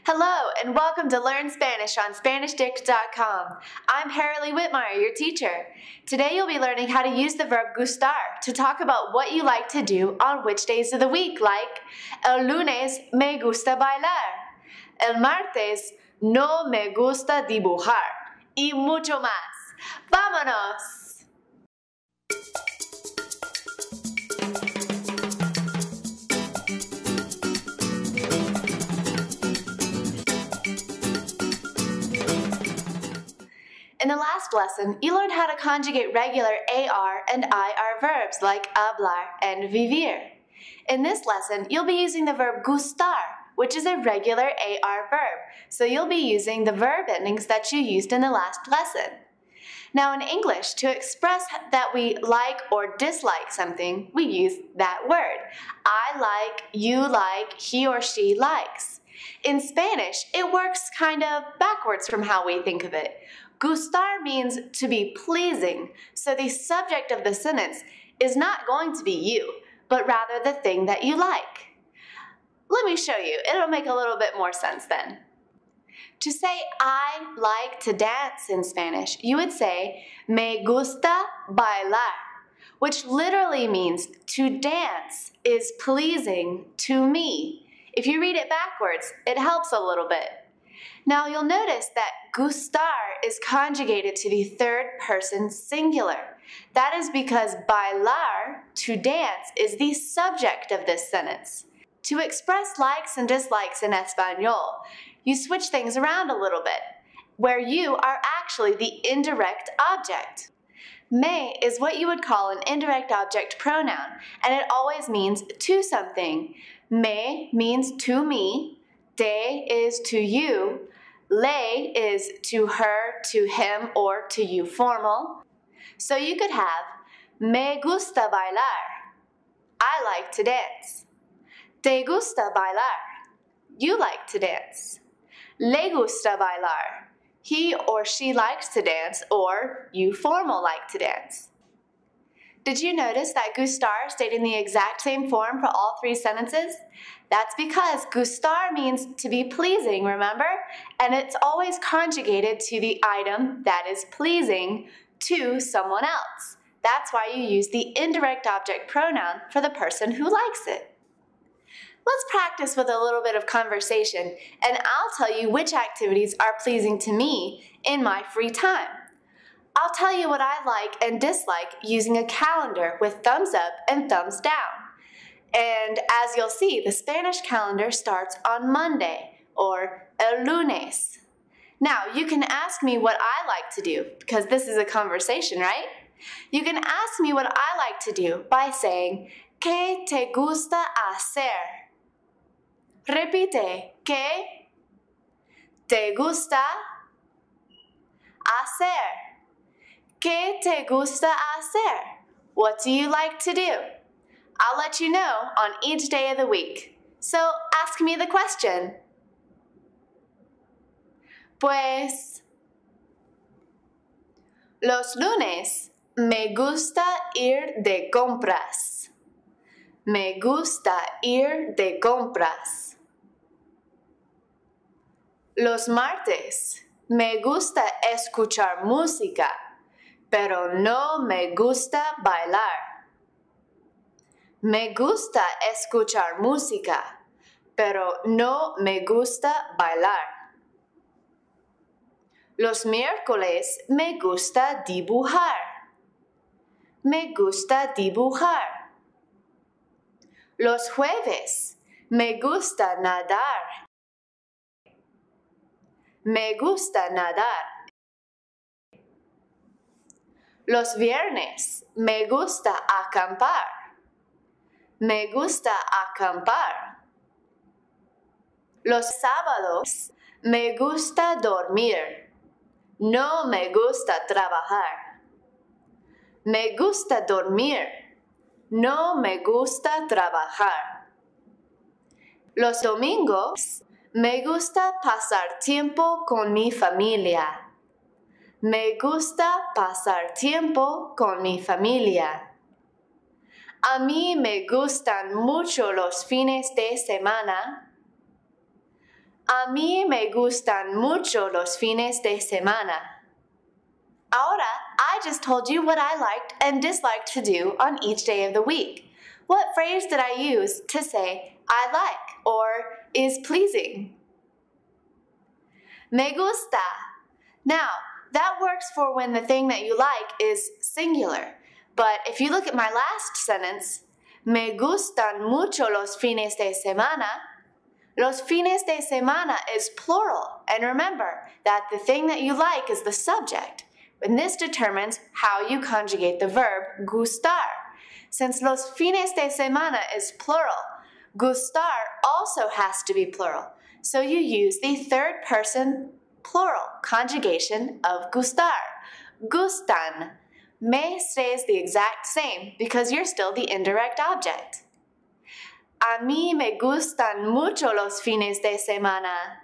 Hello, and welcome to Learn Spanish on SpanishDict.com. I'm Haralee Whitmire, your teacher. Today you'll be learning how to use the verb gustar to talk about what you like to do on which days of the week, like El lunes me gusta bailar, el martes no me gusta dibujar, y mucho más. ¡Vámonos! In the last lesson, you learned how to conjugate regular AR and IR verbs like hablar and vivir. In this lesson, you'll be using the verb gustar, which is a regular AR verb, so you'll be using the verb endings that you used in the last lesson. Now in English, to express that we like or dislike something, we use that word. I like, you like, he or she likes. In Spanish, it works kind of backwards from how we think of it. Gustar means to be pleasing, so the subject of the sentence is not going to be you, but rather the thing that you like. Let me show you. It'll make a little bit more sense then. To say I like to dance in Spanish, you would say me gusta bailar, which literally means to dance is pleasing to me. If you read it backwards, it helps a little bit. Now you'll notice that gustar is conjugated to the third person singular. That is because bailar, to dance, is the subject of this sentence. To express likes and dislikes in Espanol, you switch things around a little bit, where you are actually the indirect object. Me is what you would call an indirect object pronoun, and it always means to something. Me means to me, te is to you, le is to her, to him, or to you formal. So you could have me gusta bailar. I like to dance. Te gusta bailar. You like to dance. Le gusta bailar. He or she likes to dance, or you formal like to dance. Did you notice that gustar stayed in the exact same form for all three sentences? That's because gustar means to be pleasing, remember? And it's always conjugated to the item that is pleasing to someone else. That's why you use the indirect object pronoun for the person who likes it. Let's practice with a little bit of conversation, and I'll tell you which activities are pleasing to me in my free time. I'll tell you what I like and dislike using a calendar with thumbs up and thumbs down. And as you'll see, the Spanish calendar starts on Monday, or el lunes. Now, you can ask me what I like to do, because this is a conversation, right? You can ask me what I like to do by saying, ¿Qué te gusta hacer? Repite, ¿qué te gusta hacer? ¿Qué te gusta hacer? What do you like to do? I'll let you know on each day of the week. So ask me the question. Pues, los lunes me gusta ir de compras. Me gusta ir de compras. Los martes me gusta escuchar música, pero no me gusta bailar. Me gusta escuchar música, pero no me gusta bailar. Los miércoles me gusta dibujar. Me gusta dibujar. Los jueves me gusta nadar. Me gusta nadar. Los viernes me gusta acampar. Me gusta acampar. Los sábados me gusta dormir. No me gusta trabajar. Me gusta dormir. No me gusta trabajar. Los domingos me gusta pasar tiempo con mi familia. Me gusta pasar tiempo con mi familia. A mí me gustan mucho los fines de semana. A mí me gustan mucho los fines de semana. Ahora, I just told you what I liked and disliked to do on each day of the week. What phrase did I use to say I like or is pleasing? Me gusta. Now, that works for when the thing that you like is singular. But if you look at my last sentence, me gustan mucho los fines de semana, los fines de semana is plural. And remember that the thing that you like is the subject. And this determines how you conjugate the verb gustar. Since los fines de semana is plural, gustar also has to be plural. So you use the third person plural conjugation of gustar. Gustan. Me stays the exact same because you're still the indirect object. A mí me gustan mucho los fines de semana.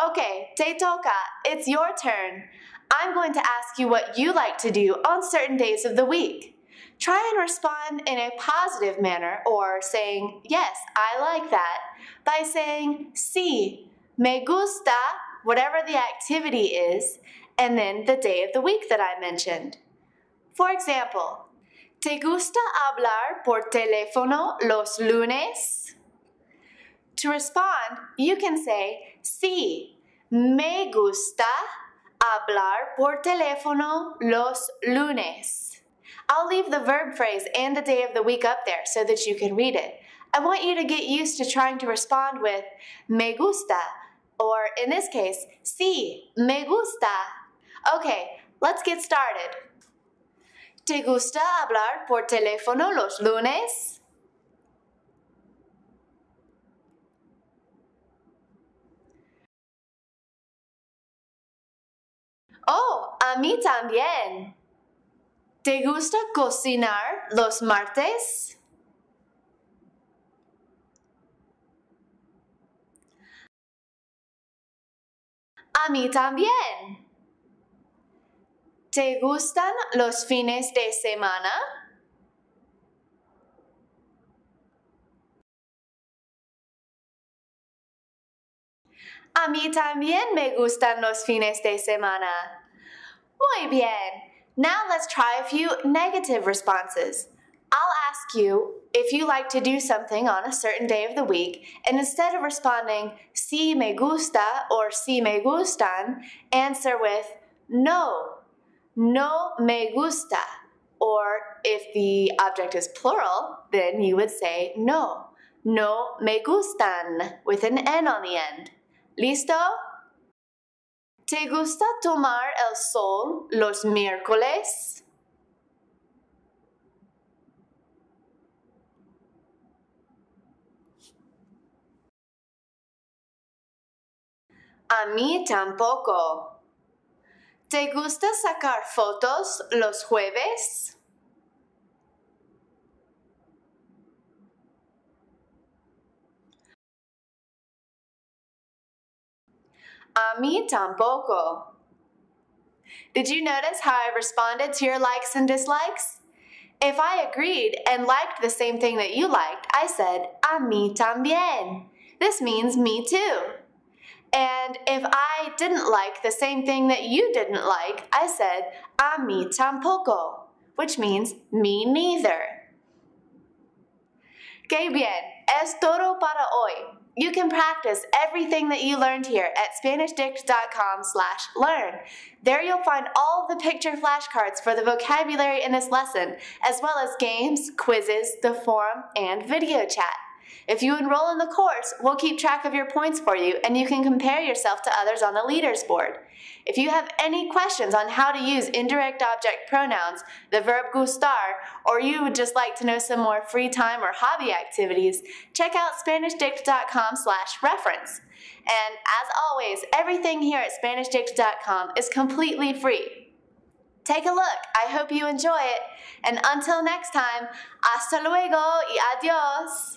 Okay, te toca. It's your turn. I'm going to ask you what you like to do on certain days of the week. Try and respond in a positive manner or saying, yes, I like that, by saying, sí, me gusta, whatever the activity is, and then the day of the week that I mentioned. For example, ¿te gusta hablar por teléfono los lunes? To respond, you can say, sí, me gusta hablar por teléfono los lunes. I'll leave the verb phrase and the day of the week up there so that you can read it. I want you to get used to trying to respond with me gusta, or in this case, sí, me gusta. Okay, let's get started. ¿Te gusta hablar por teléfono los lunes? Oh, a mí también. ¿Te gusta cocinar los martes? A mí también. ¿Te gustan los fines de semana? A mí también me gustan los fines de semana. Muy bien. Now let's try a few negative responses. I'll ask you if you like to do something on a certain day of the week, and instead of responding, sí me gusta or sí me gustan, answer with no, no me gusta. Or if the object is plural, then you would say no, no me gustan, with an N on the end. ¿Listo? ¿Te gusta tomar el sol los miércoles? A mí tampoco. ¿Te gusta sacar fotos los jueves? A mí tampoco. Did you notice how I responded to your likes and dislikes? If I agreed and liked the same thing that you liked, I said, a mí también. This means me too. And if I didn't like the same thing that you didn't like, I said, a mí tampoco, which means me neither. Qué bien, es todo para hoy. You can practice everything that you learned here at SpanishDict.com/learn. There you'll find all the picture flashcards for the vocabulary in this lesson, as well as games, quizzes, the forum, and video chat. If you enroll in the course, we'll keep track of your points for you, and you can compare yourself to others on the leaders board. If you have any questions on how to use indirect object pronouns, the verb gustar, or you would just like to know some more free time or hobby activities, check out SpanishDict.com/reference. And as always, everything here at SpanishDict.com is completely free. Take a look. I hope you enjoy it. And until next time, hasta luego y adios.